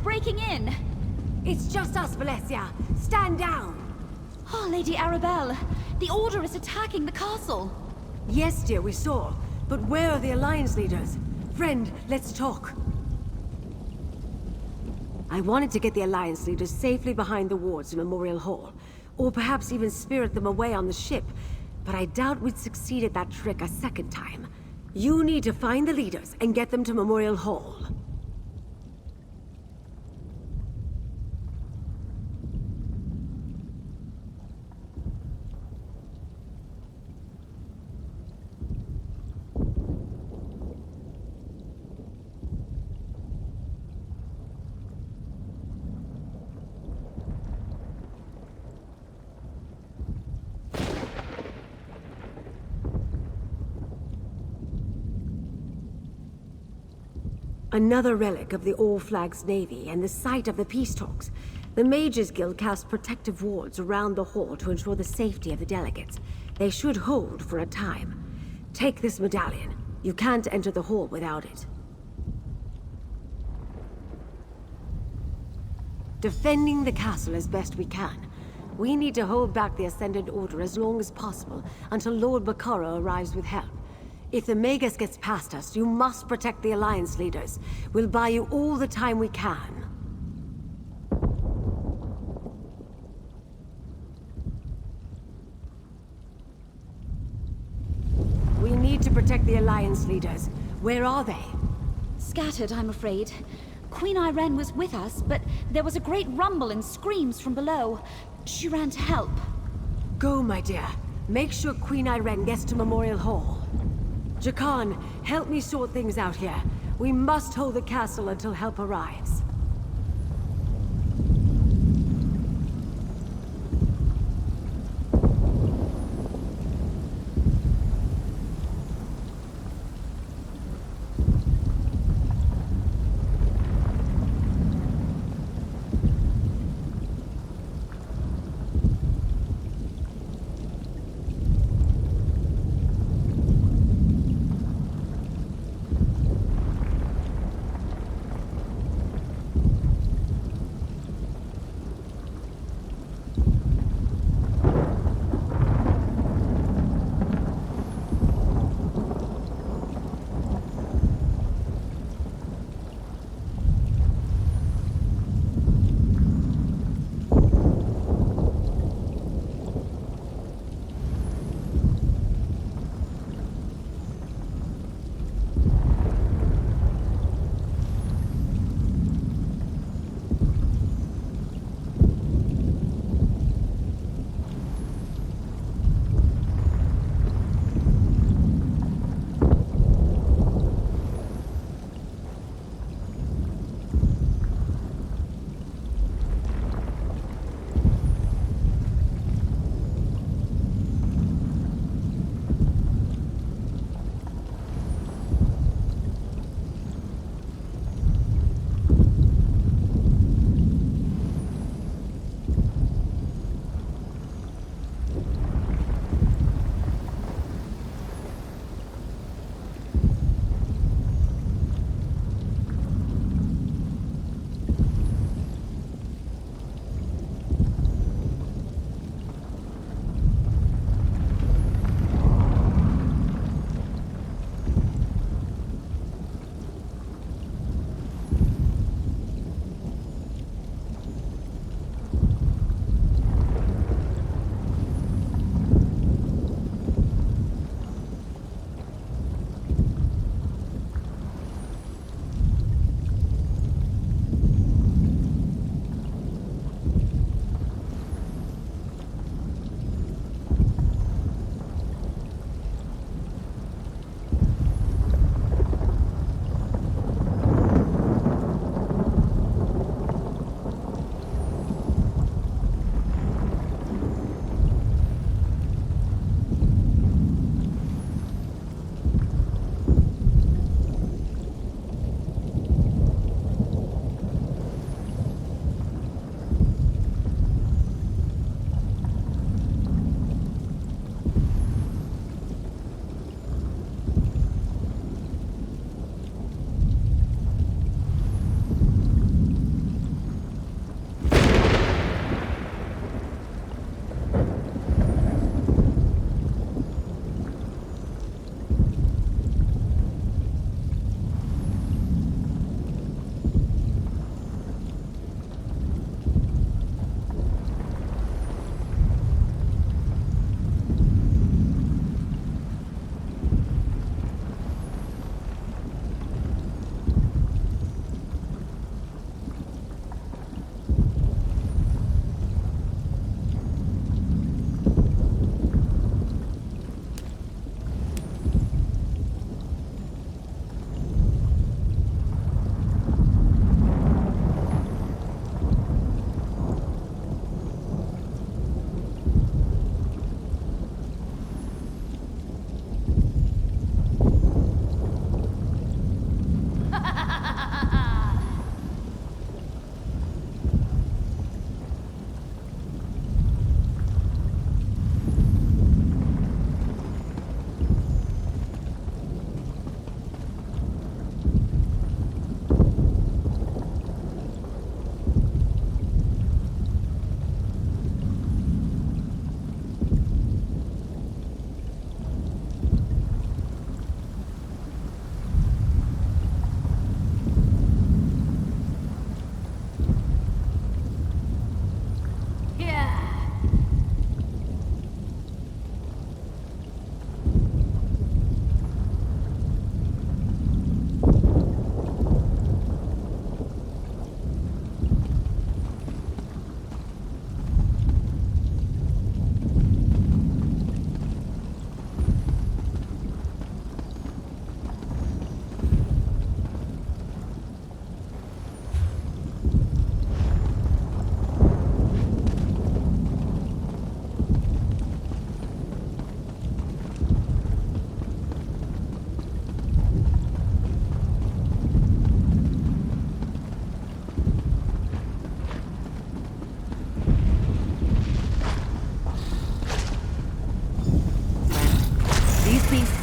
breaking in! It's just us, Valencia. Stand down! Oh, Lady Arabelle, the Order is attacking the castle! Yes, dear, we saw. But where are the Alliance leaders? Friend, let's talk. I wanted to get the Alliance leaders safely behind the wards in Memorial Hall. Or perhaps even spirit them away on the ship. But I doubt we'd succeed at that trick a second time. You need to find the leaders and get them to Memorial Hall. Another relic of the All Flags Navy and the site of the peace talks. The Mages Guild cast protective wards around the hall to ensure the safety of the delegates. They should hold for a time. Take this medallion. You can't enter the hall without it. Defending the castle as best we can. We need to hold back the Ascendant Order as long as possible until Lord Bakara arrives with help. If the Magus gets past us, you must protect the Alliance leaders. We'll buy you all the time we can. We need to protect the Alliance leaders. Where are they? Scattered, I'm afraid. Queen Irene was with us, but there was a great rumble and screams from below. She ran to help. Go, my dear. Make sure Queen Irene gets to Memorial Hall. Jakan, help me sort things out here. We must hold the castle until help arrives.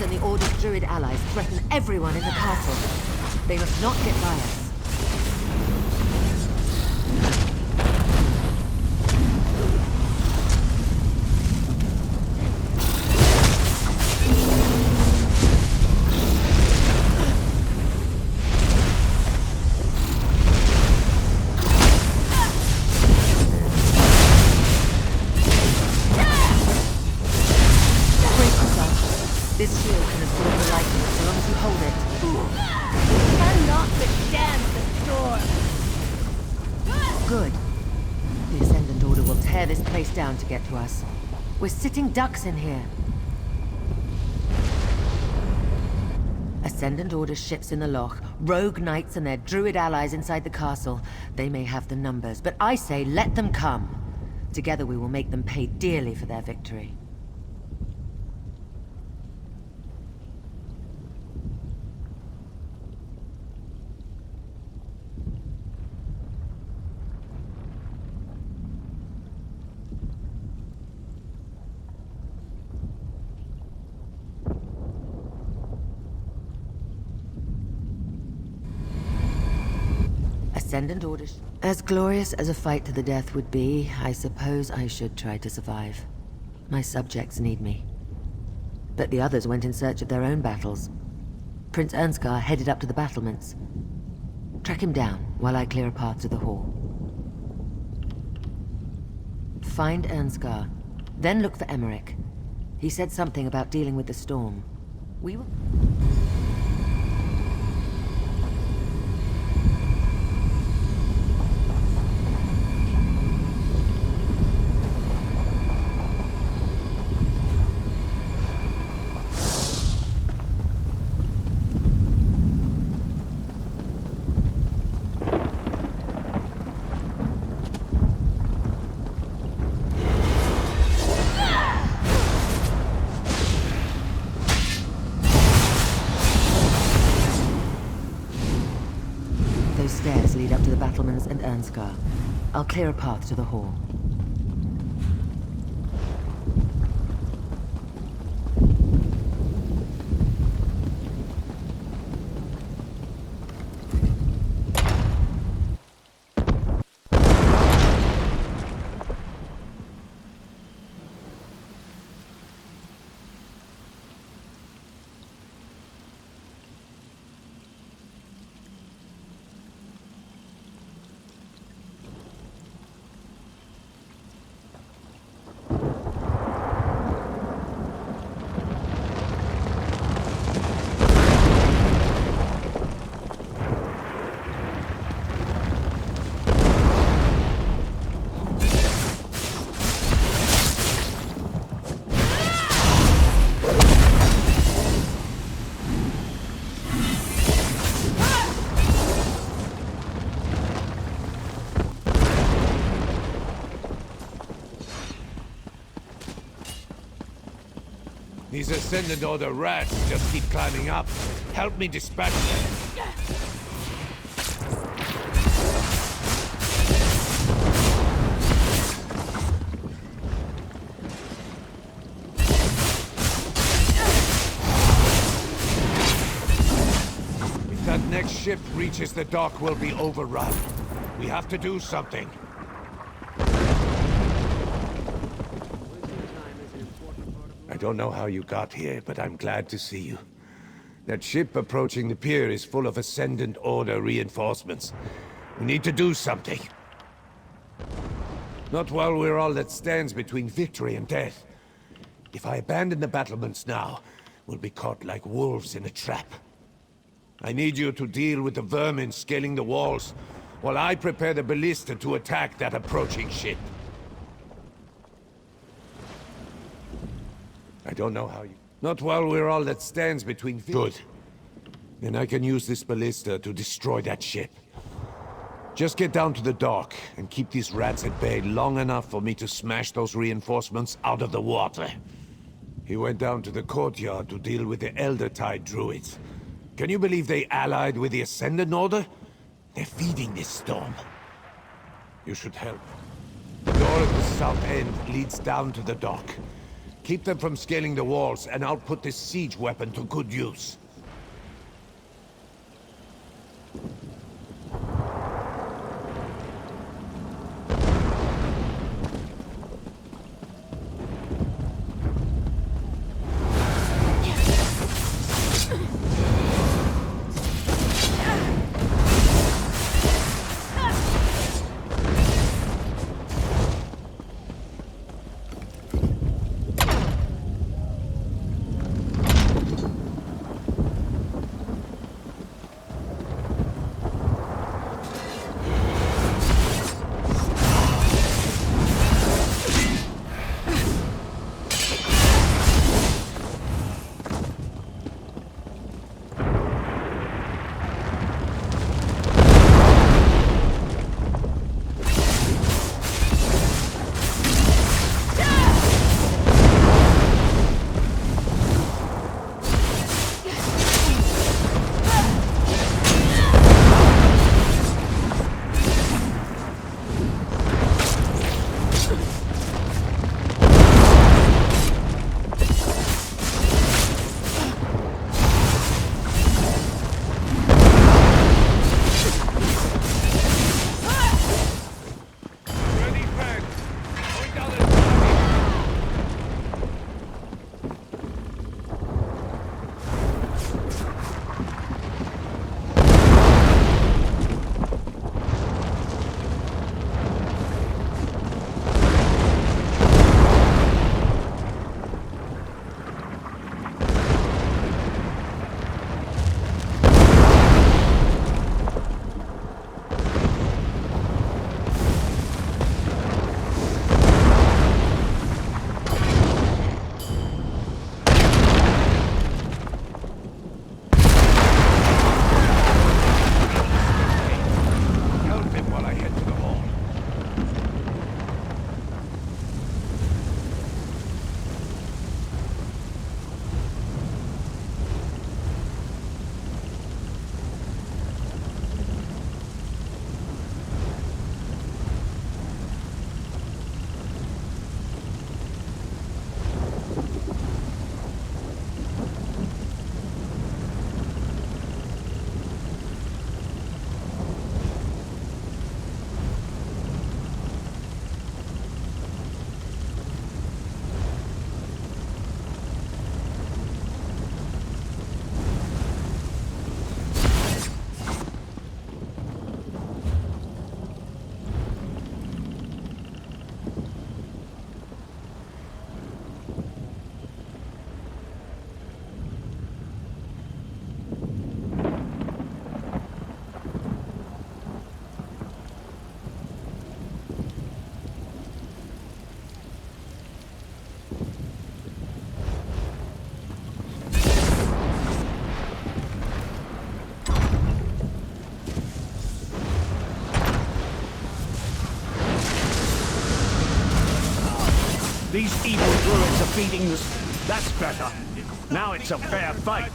when the Order's Druid allies threaten everyone in the castle. They must not get by us. This shield can absorb the lightning as long as you hold it. Cannot withstand the storm. Good. The Ascendant Order will tear this place down to get to us. We're sitting ducks in here. Ascendant Order ships in the loch, rogue knights and their druid allies inside the castle. They may have the numbers, but I say let them come. Together we will make them pay dearly for their victory. Ascendant Orders. As glorious as a fight to the death would be, I suppose I should try to survive. My subjects need me. But the others went in search of their own battles. Prince Ernskar headed up to the battlements. Track him down while I clear a path to the hall. Find Ernskar, then look for Emmerich. He said something about dealing with the storm. We will... Those stairs lead up to the battlements and Ernskar. I'll clear a path to the hall. These Ascendant Order rats just keep climbing up. Help me dispatch them. If that next ship reaches the dock, we'll be overrun. We have to do something. I don't know how you got here, but I'm glad to see you. That ship approaching the pier is full of Ascendant Order reinforcements. We need to do something. Not while we're all that stands between victory and death. If I abandon the battlements now, we'll be caught like wolves in a trap. I need you to deal with the vermin scaling the walls, while I prepare the ballista to attack that approaching ship. I don't know how you... Not while we're all that stands between... Good. Then I can use this ballista to destroy that ship. Just get down to the dock and keep these rats at bay long enough for me to smash those reinforcements out of the water. He went down to the courtyard to deal with the Elder-Tide druids. Can you believe they allied with the Ascendant Order? They're feeding this storm. You should help. The door at the south end leads down to the dock. Keep them from scaling the walls, and I'll put this siege weapon to good use. These evil druids are feeding us. That's better. Now it's a fair fight.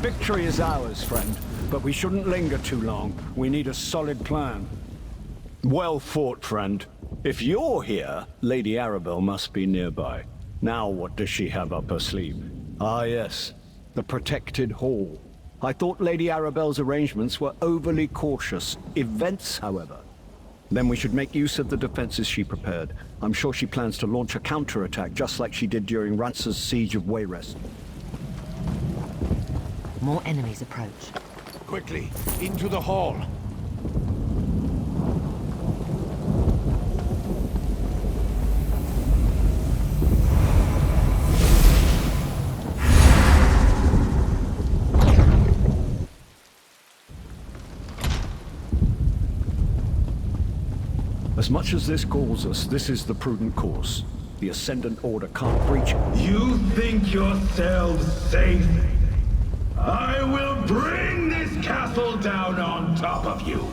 Victory is ours, friend, but we shouldn't linger too long. We need a solid plan. Well fought, friend. If you're here, Lady Arabelle must be nearby. Now what does she have up her sleeve? Ah yes, the protected hall. I thought Lady Arabelle's arrangements were overly cautious. Events, however. Then we should make use of the defenses she prepared. I'm sure she plans to launch a counterattack just like she did during Rance's siege of Wayrest. More enemies approach. Quickly, into the hall. As much as this galls us, this is the prudent course. The Ascendant Order can't breach it. You think yourselves safe? I will Bring this castle down on top of you!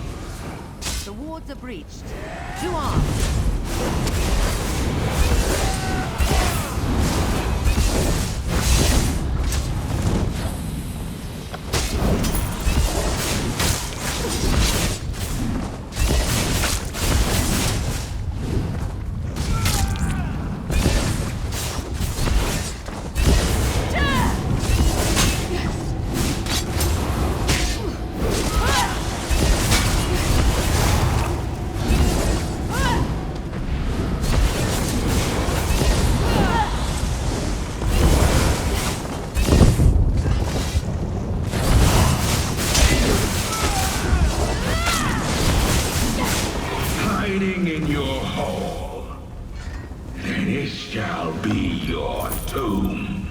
The wards are breached. To arms! Hiding in your hole. And it shall be your tomb.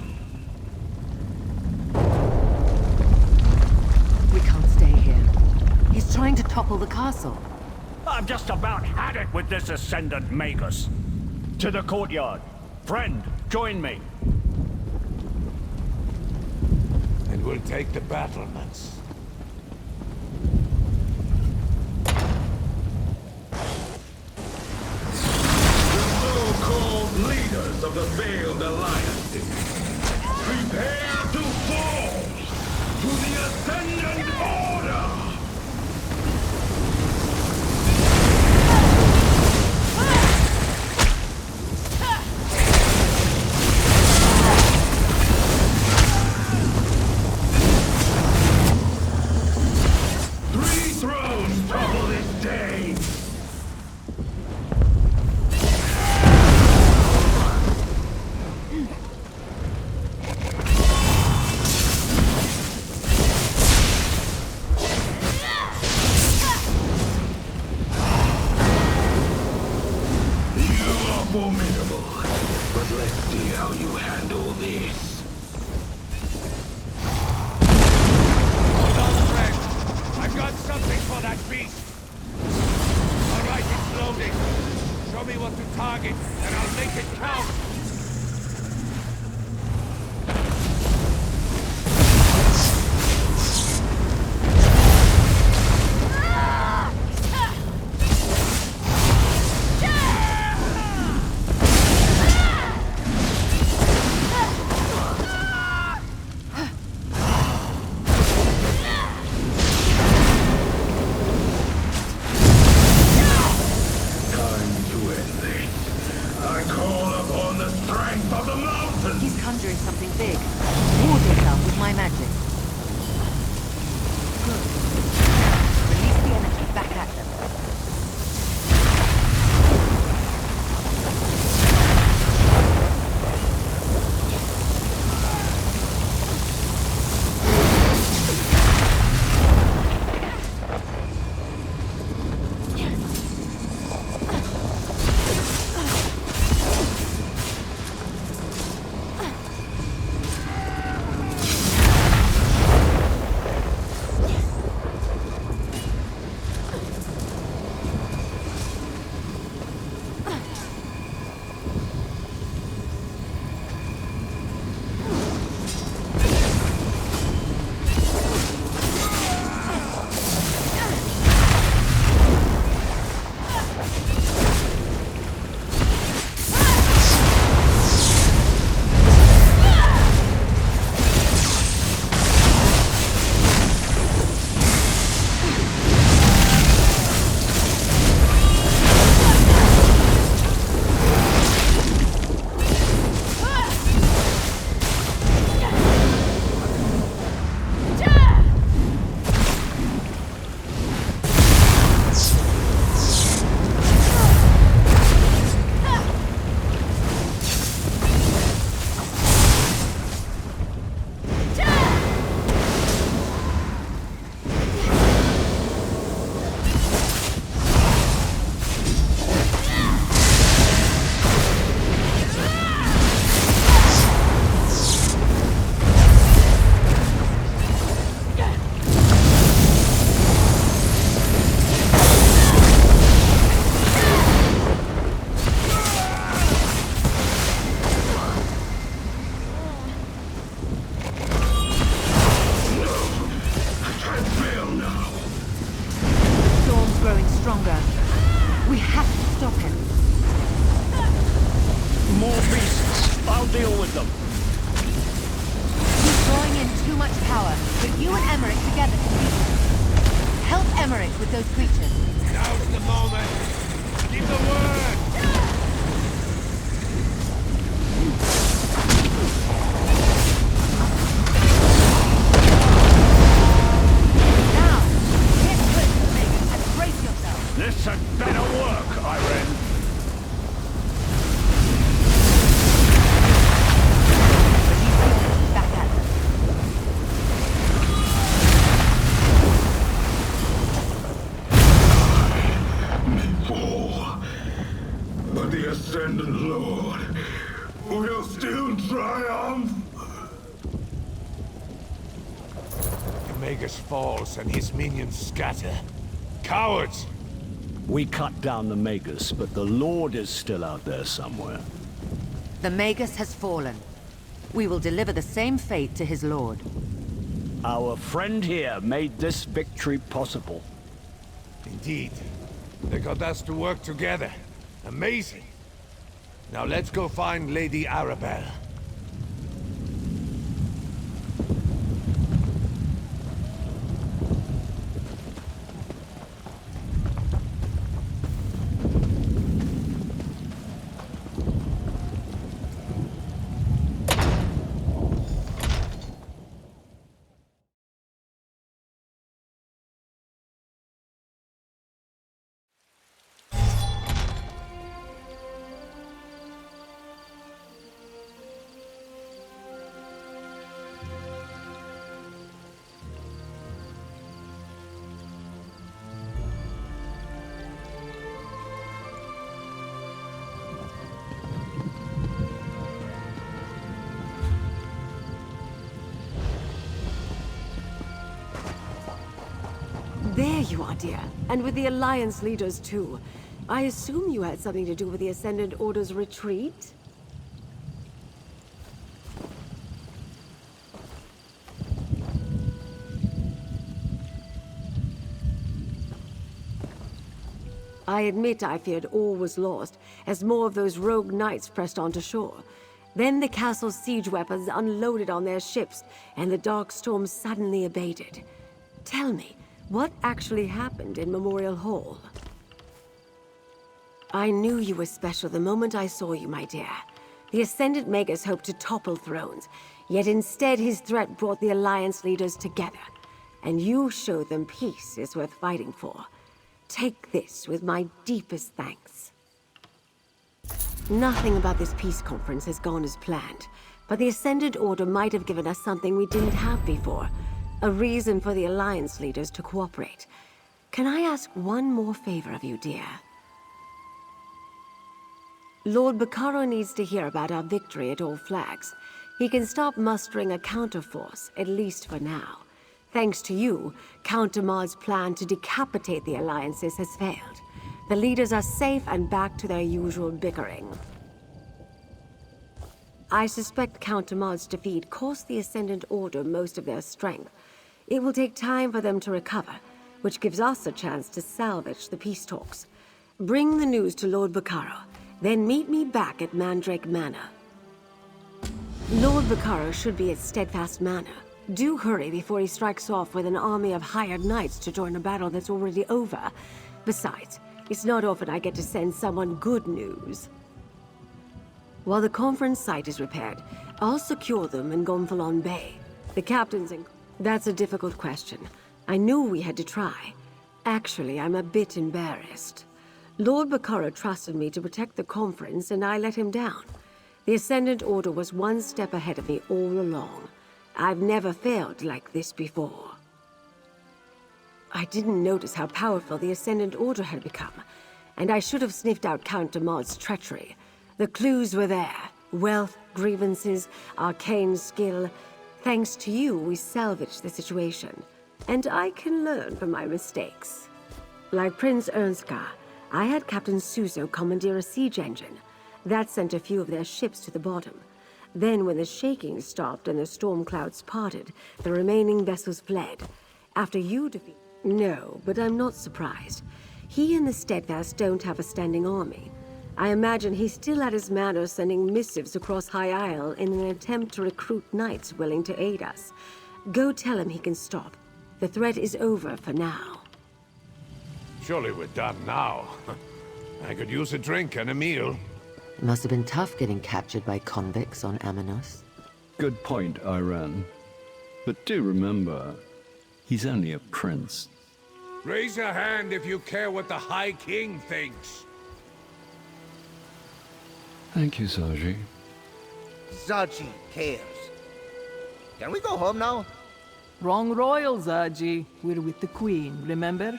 We can't stay here. He's trying to topple the castle. I've just about had it with this Ascendant Magus. To the courtyard. Friend, join me. And we'll take the battlements. So-called leaders of the Veiled Alliances, prepare to fall to the Ascendant Order! Three thrones topple this day! and Emmerich together can beat them. Help Emmerich with those creatures. Now's the moment! Give the word! Now, get close to Megan and brace yourself. This had better work, Irene. Back at them. Fall. But the Ascendant Lord will still triumph. Magus falls and his minions scatter. Cowards! We cut down the Magus, but the Lord is still out there somewhere. The Magus has fallen. We will deliver the same fate to his lord. Our friend here made this victory possible. Indeed. They got us to work together. Amazing. Now let's go find Lady Arabelle. There you are, dear. And with the Alliance leaders, too. I assume you had something to do with the Ascendant Order's retreat? I admit I feared all was lost, as more of those rogue knights pressed onto shore. Then the castle's siege weapons unloaded on their ships, and the dark storm suddenly abated. Tell me, what actually happened in Memorial Hall? I knew you were special the moment I saw you, my dear. The Ascendant Magus hoped to topple thrones, yet instead his threat brought the Alliance leaders together. And you showed them peace is worth fighting for. Take this with my deepest thanks. Nothing about this peace conference has gone as planned, but the Ascendant Order might have given us something we didn't have before. A reason for the Alliance leaders to cooperate. Can I ask one more favor of you, dear? Lord Bacaro needs to hear about our victory at All Flags. He can stop mustering a counterforce, at least for now. Thanks to you, Count Damar's plan to decapitate the Alliances has failed. The leaders are safe and back to their usual bickering. I suspect Count Damar's defeat cost the Ascendant Order most of their strength. It will take time for them to recover, which gives us a chance to salvage the peace talks. Bring the news to Lord Bacaro, then meet me back at Mandrake Manor. Lord Bacaro should be at Steadfast Manor. Do hurry before he strikes off with an army of hired knights to join a battle that's already over. Besides, it's not often I get to send someone good news. While the conference site is repaired, I'll secure them in Gonfalon Bay. The captain's in... That's a difficult question. I knew we had to try. Actually, I'm a bit embarrassed. Lord Bacaro trusted me to protect the conference, and I let him down. The Ascendant Order was one step ahead of me all along. I've never failed like this before. I didn't notice how powerful the Ascendant Order had become, and I should have sniffed out Count Damar's treachery. The clues were there. Wealth, grievances, arcane skill. Thanks to you, we salvaged the situation. And I can learn from my mistakes. Like Prince Ernskar, I had Captain Suzo commandeer a siege engine. That sent a few of their ships to the bottom. Then when the shaking stopped and the storm clouds parted, the remaining vessels fled. After you defeat... No, but I'm not surprised. He and the Steadfast don't have a standing army. I imagine he's still at his manor sending missives across High Isle in an attempt to recruit knights willing to aid us. Go tell him he can stop. The threat is over for now. Surely we're done now. I could use a drink and a meal. It must have been tough getting captured by convicts on Amanos. Good point, Iran. But do remember, he's only a prince. Raise a hand if you care what the High King thinks. Thank you, Saji. Zaji cares. Can we go home now? Wrong royal, Zaji. We're with the Queen, remember?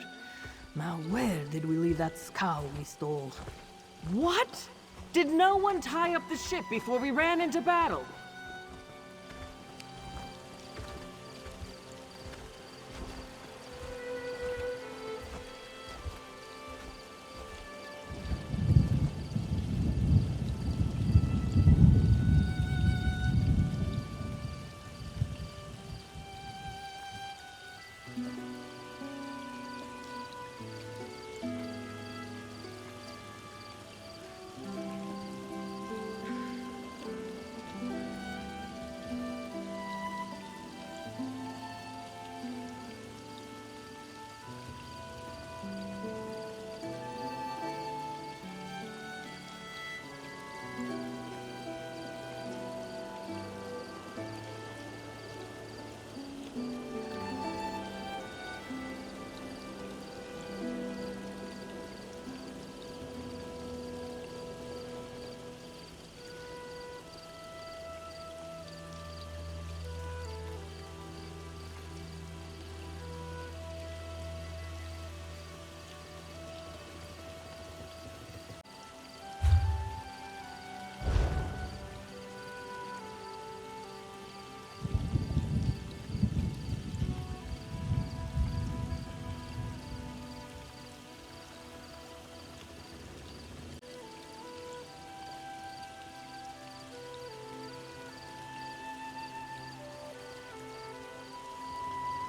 Now where did we leave that scow we stole? What? Did no one tie up the ship before we ran into battle?